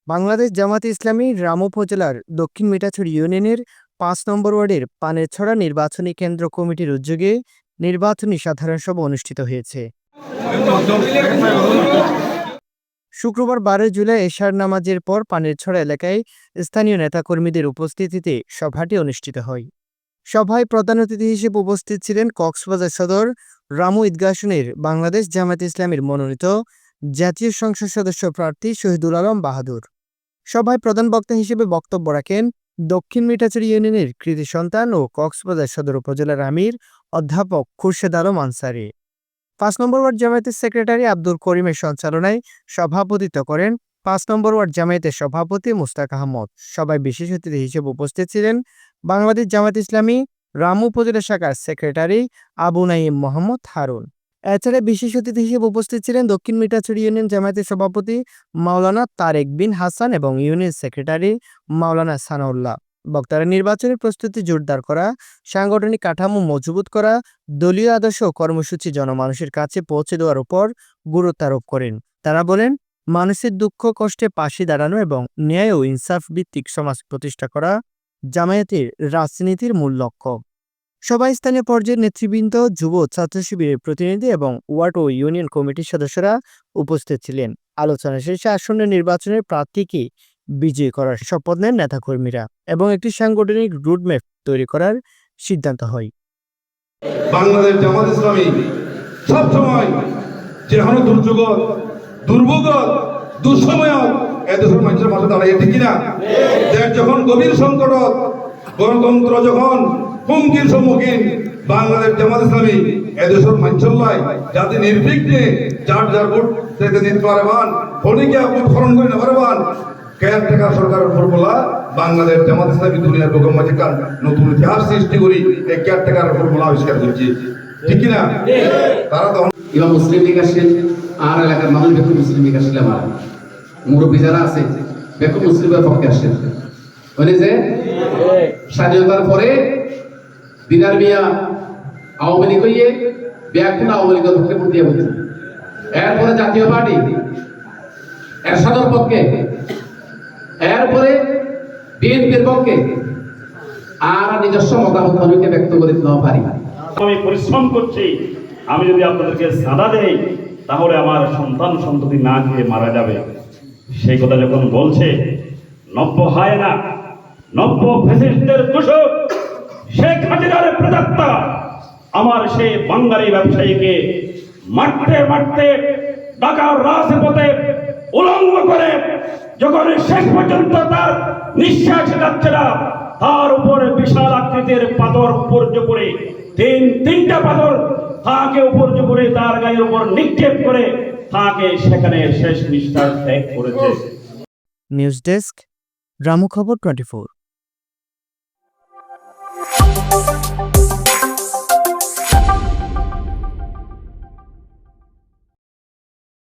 বাংলাদেশ জামায়াতে ইসলামী রামু উপজেলার দক্ষিণ মিঠাছড়ি ইউনিয়নের ৫ নম্বর ওয়ার্ডের পানেরছড়া নির্বাচনী কেন্দ্র কমিটির উদ্যোগে নির্বাচনী সাধারণ সভা অনুষ্ঠিত হয়েছে। শুক্রবার ১২ জুলাই এশার নামাজের পর পানেরছড়া এলাকায় স্থানীয় নেতাকর্মীদের উপস্থিতিতে সভাটি অনুষ্ঠিত হয়। সভায় প্রধান অতিথি হিসেবে উপস্থিত ছিলেন কক্সবাজার সদর রামু ঈদগাহ আসনের বাংলাদেশ জামায়াতে ইসলামীর মনোনীত জাতীয় সংসদ সদস্য প্রার্থী শহীদুল আলম বাহাদুর। সভায় প্রধান বক্তা হিসেবে বক্তব্য রাখেন দক্ষিণ মিঠাছড়ি ইউনিয়নের কৃতি সন্তান ও কক্সবাজার সদর উপজেলার আমির অধ্যাপক খুরশেদ আলম আনসারী। ৫ নম্বর ওয়ার্ড জামায়াতের সেক্রেটারি আব্দুল করিমের সঞ্চালনায় সভাপতিত্ব করেন ৫ নম্বর ওয়ার্ড জামায়াতের সভাপতি মুস্তাক আহমদ। সভায় বিশেষ অতিথি হিসেবে উপস্থিত ছিলেন বাংলাদেশ জামায়াত ইসলামী রামু উপজেলা শাখার সেক্রেটারি আবু নাঈম মোহাম্মদ হারুন। এছাড়া বিশেষ অতিথি হিসেবে উপস্থিত ছিলেন দক্ষিণ মিঠাছড়ি ইউনিয়ন জামায়াতের সভাপতি মাওলানা তারেক বিন হাসান এবং ইউনিয়ন সেক্রেটারি মাওলানা সানাউল্লাহ। বক্তারা নির্বাচনের প্রস্তুতি জোরদার করা, সাংগঠনিক কাঠামো মজবুত করা, দলীয় আদর্শ ও কর্মসূচি জনমানুষের কাছে পৌঁছে দেওয়ার উপর গুরুত্ব আরোপ করেন। তারা বলেন, মানুষের দুঃখ কষ্টে পাশে দাঁড়ানো এবং ন্যায় ও ইনসাফ ভিত্তিক সমাজ প্রতিষ্ঠা করা জামায়াতের রাজনীতির মূল লক্ষ্য। সভায় স্থানীয় পর্যায়ের নেতৃবৃন্দ, যুব ছাত্র শিবিরের প্রতিনিধি এবং ওয়ার্ড ও ইউনিয়ন কমিটির সদস্যরা উপস্থিত ছিলেন। আলোচনা শেষে আসন্ন নির্বাচনের প্রার্থীকে বিজয়ী করার শপথ নেন নেতাকর্মীরা এবং একটি সাংগঠনিক রুটম্যাপ তৈরি করার সিদ্ধান্ত হয়। বাংলাদেশ জামাত ইসলামী সবসময় যেখানে দুর্যোগ দুর্ভোগ দুঃসময় এদেশের মানুষের পাশে দাঁড়িয়ে ঠিক কিনা? দেশ যখন গভীর সংকট, গণতন্ত্র যখন হুমকির সম্মুখীন, বাংলাদেশ জামাত ইসলামী এদেশের মানুষের যাতে নির্বিঘ্নে যার যার ভোট দিতে নিতে পারবেন, ফলিকে ভোট খরণ করে নিতে পারবেন, কেয়ারটেকার সরকারের ফর্মুলা বাংলাদেশ জামাত ইসলামী দুনিয়ার বুকের মাঝে নতুন ইতিহাস সৃষ্টি করি এই কেয়ারটেকার ফর্মুলা আবিষ্কার করছি ঠিক কিনা? তারা তখন ইমাম মুসলিম লীগ আসেন, আর এলাকার মানুষ বেকুব মুসলিম লীগ আসলে আমার মুরব্বী যারা আছে বেকুব মুসলিমের পক্ষে আসেন। মানে যে স্বাধীনতার পরে দিনার মিয়া আওয়ামী লীগ হইয়ে ব্যাকুল আওয়ামী লীগের পক্ষে ভোট দিয়ে বলছে। এরপরে জাতীয় পার্টি এরশাদের পক্ষে, এরপরে বিএনপির পক্ষে, আর নিজস্ব মতামত অনেকে ব্যক্ত করে দিতে পারি। আমি পরিশ্রম করছি, আমি যদি আপনাদেরকে সাদা দেই তাহলে আমার সন্তান সন্ততি না খেয়ে মারা যাবে। সেই কথা যখন বলছে, নব্য হয় না, নব্য ফ্যাসিস্টদের দূষক শেখ হাসিনার প্রেতাত্মা আমার সেই বাঙালি ব্যবসায়ীকে মারতে মারতে ঢাকার রাজপথে উলঙ্গ করে যখন শেষ পর্যন্ত তার নিঃশ্বাস যাচ্ছে না, তার উপরে বিশাল আকৃতির পাথর উপর্য করে তিনটা পাথর তাকে উপর্য করে তার গায়ের উপর নিক্ষেপ করে তাকে সেখানে শেষ নিঃশ্বাস ত্যাগ করেছে। নিউজ ডেস্ক, রামু খবর 24।